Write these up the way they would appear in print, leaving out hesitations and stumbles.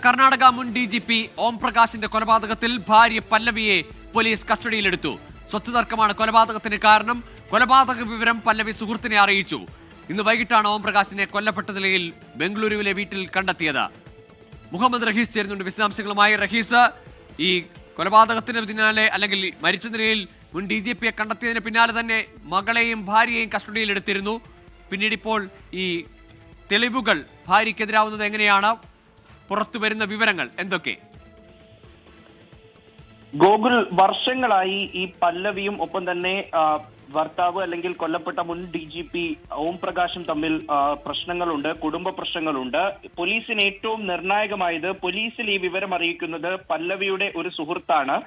കർണാടക മുൻ DGP ഓം പ്രകാശിന്റെ കൊലപാതകത്തിൽ ഭാര്യ പല്ലവിയെ പോലീസ് കസ്റ്റഡിയിലെടുത്തു. സ്വത്ത് തർക്കമാണ് കൊലപാതകത്തിന് കാരണം. കൊലപാതക വിവരം പല്ലവി സുഹൃത്തിനെ അറിയിച്ചു. ഇന്ന് വൈകിട്ടാണ് ഓം പ്രകാശിനെ കൊല്ലപ്പെട്ട നിലയിൽ ബംഗളൂരുവിലെ വീട്ടിൽ കണ്ടെത്തിയത്. മുഹമ്മദ് റഹീസ് ചേരുന്നുണ്ട് വിശദാംശങ്ങളുമായി. റഹീസ്, ഈ കൊലപാതകത്തിന് പിന്നാലെ അല്ലെങ്കിൽ മരിച്ച നിലയിൽ മുൻ DGPയെ കണ്ടെത്തിയതിന് പിന്നാലെ തന്നെ മകളെയും ഭാര്യയെയും കസ്റ്റഡിയിലെടുത്തിരുന്നു. പിന്നീട് ഇപ്പോൾ ഈ തെളിവുകൾ ഭാര്യയ്ക്കെതിരാവുന്നത് എങ്ങനെയാണ്? പുറത്തു വരുന്ന വിവരങ്ങൾ എന്തൊക്കെ? ഗോകുൽ, വർഷങ്ങളായി ഈ പല്ലവിയും ഒപ്പം തന്നെ ഭർത്താവ് അല്ലെങ്കിൽ കൊല്ലപ്പെട്ട മുൻ DGP ഓം പ്രകാശും തമ്മിൽ പ്രശ്നങ്ങളുണ്ട്, കുടുംബ പ്രശ്നങ്ങളുണ്ട്. പോലീസിന് ഏറ്റവും നിർണായകമായത് പോലീസിൽ ഈ വിവരം അറിയിക്കുന്നത് പല്ലവിയുടെ ഒരു സുഹൃത്താണ്.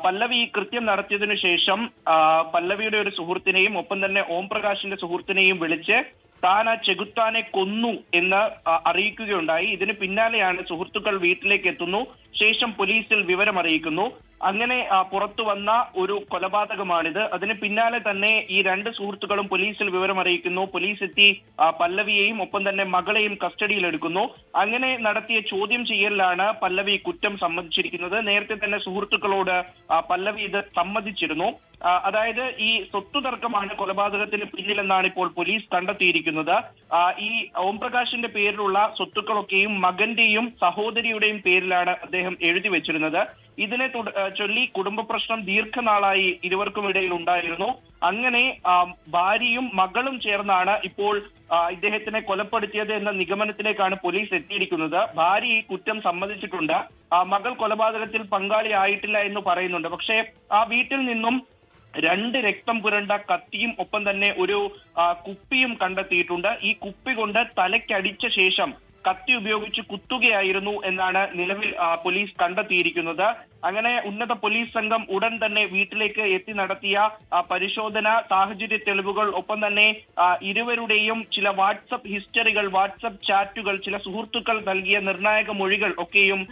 പല്ലവി കൃത്യം നടത്തിയതിനു ശേഷം പല്ലവിയുടെ ഒരു സുഹൃത്തിനെയും ഒപ്പം തന്നെ ഓം പ്രകാശിന്റെ സുഹൃത്തിനെയും വിളിച്ച് താൻ ആ ചെകുത്താനെ കൊന്നു എന്ന് അറിയിക്കുകയുണ്ടായി. ഇതിന് പിന്നാലെയാണ് സുഹൃത്തുക്കൾ വീട്ടിലേക്ക് എത്തുന്നു. ശേഷം പോലീസിൽ വിവരം അറിയിക്കുന്നു. അങ്ങനെ പുറത്തു വന്ന ഒരു കൊലപാതകമാണിത്. അതിന് പിന്നാലെ തന്നെ ഈ രണ്ട് സുഹൃത്തുക്കളും പോലീസിൽ വിവരം അറിയിക്കുന്നു. പോലീസ് എത്തി പല്ലവിയെയും ഒപ്പം തന്നെ മകളെയും കസ്റ്റഡിയിലെടുക്കുന്നു. അങ്ങനെ നടത്തിയ ചോദ്യം ചെയ്യലിലാണ് പല്ലവി കുറ്റം സമ്മതിച്ചിരിക്കുന്നത്. നേരത്തെ തന്നെ സുഹൃത്തുക്കളോട് പല്ലവി ഇത് സമ്മതിച്ചിരുന്നു. അതായത് ഈ സ്വത്തു തർക്കമാണ് കൊലപാതകത്തിന് പിന്നിലെന്നാണ് ഇപ്പോൾ പോലീസ് കണ്ടെത്തിയിരിക്കുന്നത്. ഈ ഓം പ്രകാശിന്റെ പേരിലുള്ള സ്വത്തുക്കളൊക്കെയും മകന്റെയും സഹോദരിയുടെയും പേരിലാണ് അദ്ദേഹം എഴുതി വെച്ചിരുന്നത്. ഇതിനെ ചൊല്ലി കുടുംബ പ്രശ്നം ദീർഘനാളായി ഇരുവർക്കും ഇടയിൽ ഉണ്ടായിരുന്നു. അങ്ങനെ ഭാര്യയും മകളും ചേർന്നാണ് ഇപ്പോൾ ഇദ്ദേഹത്തിനെ കൊലപ്പെടുത്തിയത് എന്ന നിഗമനത്തിലേക്കാണ് പോലീസ് എത്തിയിരിക്കുന്നത്. ഭാര്യ ഈ കുറ്റം സമ്മതിച്ചിട്ടുണ്ട്. മകൾ കൊലപാതകത്തിൽ പങ്കാളിയായിട്ടില്ല എന്ന് പറയുന്നുണ്ട്. പക്ഷേ ആ വീട്ടിൽ നിന്നും 2 രക്തം പുരണ്ട കത്തിയും ഒപ്പം തന്നെ ഒരു കുപ്പിയും കണ്ടെത്തിയിട്ടുണ്ട്. ഈ കുപ്പി കൊണ്ട് തലയ്ക്കടിച്ച ശേഷം കത്തി ഉപയോഗിച്ച് കുത്തുകയായിരുന്നു എന്നാണ് നിലവിൽ പോലീസ് കണ്ടെത്തിയിരിക്കുന്നത്. അങ്ങനെ ഉന്നത പോലീസ് സംഘം ഉടൻ തന്നെ വീട്ടിലേക്ക് എത്തി നടത്തിയ പരിശോധന, സാഹചര്യ തെളിവുകൾ, ഒപ്പം തന്നെ ഇരുവരുടെയും ചില വാട്സപ്പ് ഹിസ്റ്ററികൾ, വാട്സപ്പ് ചാറ്റുകൾ, ചില സുഹൃത്തുക്കൾ നൽകിയ നിർണായക മൊഴികൾ ഒക്കെയും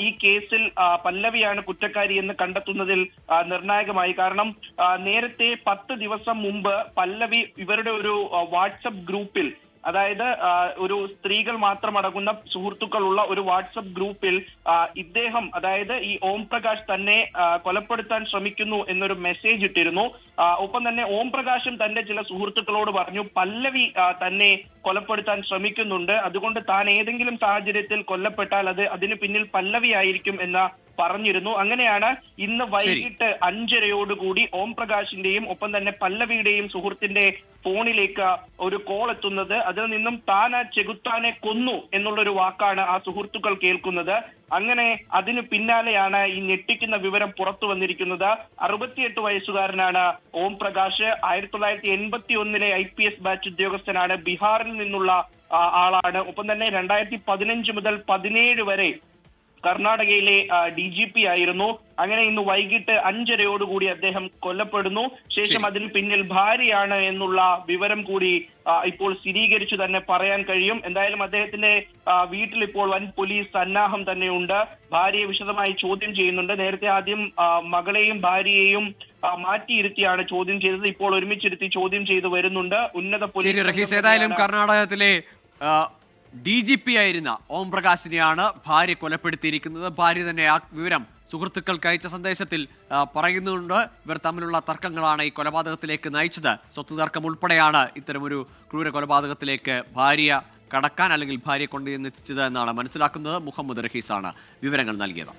ഈ കേസിൽ പല്ലവിയാണ് കുറ്റക്കാരി എന്ന് കണ്ടെത്തുന്നതിൽ നിർണായകമായി. കാരണം നേരത്തെ 10 ദിവസം മുമ്പ് പല്ലവി ഇവരുടെ ഒരു വാട്സപ്പ് ഗ്രൂപ്പിൽ, അതായത് ഒരു സ്ത്രീകൾ മാത്രം അടങ്ങുന്ന സുഹൃത്തുക്കളുള്ള ഒരു വാട്സപ്പ് ഗ്രൂപ്പിൽ ഇദ്ദേഹം, അതായത് ഈ ഓം പ്രകാശ് തന്നെ കൊലപ്പെടുത്താൻ ശ്രമിക്കുന്നു എന്നൊരു മെസ്സേജ് ഇട്ടിരുന്നു. ഒപ്പം തന്നെ ഓം പ്രകാശും തന്റെ ചില സുഹൃത്തുക്കളോട് പറഞ്ഞു പല്ലവി തന്നെ കൊലപ്പെടുത്താൻ ശ്രമിക്കുന്നുണ്ട്, അതുകൊണ്ട് താൻ ഏതെങ്കിലും സാഹചര്യത്തിൽ കൊല്ലപ്പെട്ടാൽ അതിന് പിന്നിൽ പല്ലവി ആയിരിക്കും എന്ന് പറഞ്ഞിരുന്നു. അങ്ങനെയാണ് ഇന്ന് വൈകിട്ട് 5:30 ഓം പ്രകാശിന്റെയും ഒപ്പം തന്നെ പല്ലവിയുടെയും സുഹൃത്തിന്റെ ഫോണിലേക്ക് ഒരു കോൾ എത്തുന്നത്. അതിൽ നിന്നും താൻ ആ ചെകുത്താനെ കൊന്നു എന്നുള്ളൊരു വാക്കാണ് ആ സുഹൃത്തുക്കൾ കേൾക്കുന്നത്. അങ്ങനെ അതിനു പിന്നാലെയാണ് ഈ ഞെട്ടിക്കുന്ന വിവരം പുറത്തു വന്നിരിക്കുന്നത്. 68 വയസ്സുകാരനാണ് ഓം പ്രകാശ്. 1981 IPS ബാച്ച് ഉദ്യോഗസ്ഥനാണ്. ബീഹാറിൽ നിന്നുള്ള ആളാണ്. ഒപ്പം തന്നെ 2015 മുതൽ 17 വരെ കർണാടകയിലെ DGP ആയിരുന്നു. അങ്ങനെ ഇന്ന് വൈകിട്ട് 5:30 അദ്ദേഹം കൊല്ലപ്പെടുന്നു. ശേഷം അതിന് പിന്നിൽ ഭാര്യയാണ് എന്നുള്ള വിവരം കൂടി ഇപ്പോൾ സ്ഥിരീകരിച്ചു തന്നെ പറയാൻ കഴിയും. എന്തായാലും അദ്ദേഹത്തിന്റെ വീട്ടിൽ ഇപ്പോൾ വൻ പോലീസ് സന്നാഹം തന്നെയുണ്ട്. ഭാര്യയെ വിശദമായി ചോദ്യം ചെയ്യുന്നുണ്ട്. നേരത്തെ ആദ്യം മകളെയും ഭാര്യയെയും മാറ്റിയിരുത്തിയാണ് ചോദ്യം ചെയ്തത്. ഇപ്പോൾ ഒരുമിച്ചിരുത്തി ചോദ്യം ചെയ്തു വരുന്നുണ്ട്. ഉന്നത പോലീസ്. ഏതായാലും കർണാടകത്തിലെ DGP ആയിരുന്ന ഓം പ്രകാശിനെയാണ് ഭാര്യ കൊലപ്പെടുത്തിയിരിക്കുന്നത്. ഭാര്യ തന്നെ ആ വിവരം സുഹൃത്തുക്കൾക്ക് അയച്ച സന്ദേശത്തിൽ പറയുന്നുണ്ട്. ഇവർ തമ്മിലുള്ള തർക്കങ്ങളാണ് ഈ കൊലപാതകത്തിലേക്ക് നയിച്ചത്. സ്വത്ത് തർക്കം ഉൾപ്പെടെയാണ് ഇത്തരമൊരു ക്രൂര കൊലപാതകത്തിലേക്ക് ഭാര്യ കടക്കാൻ അല്ലെങ്കിൽ ഭാര്യയെ കൊണ്ടുചെന്നെത്തിച്ചത് എന്നാണ് മനസ്സിലാക്കുന്നത്. മുഹമ്മദ് റഹീസാണ് വിവരങ്ങൾ നൽകിയത്.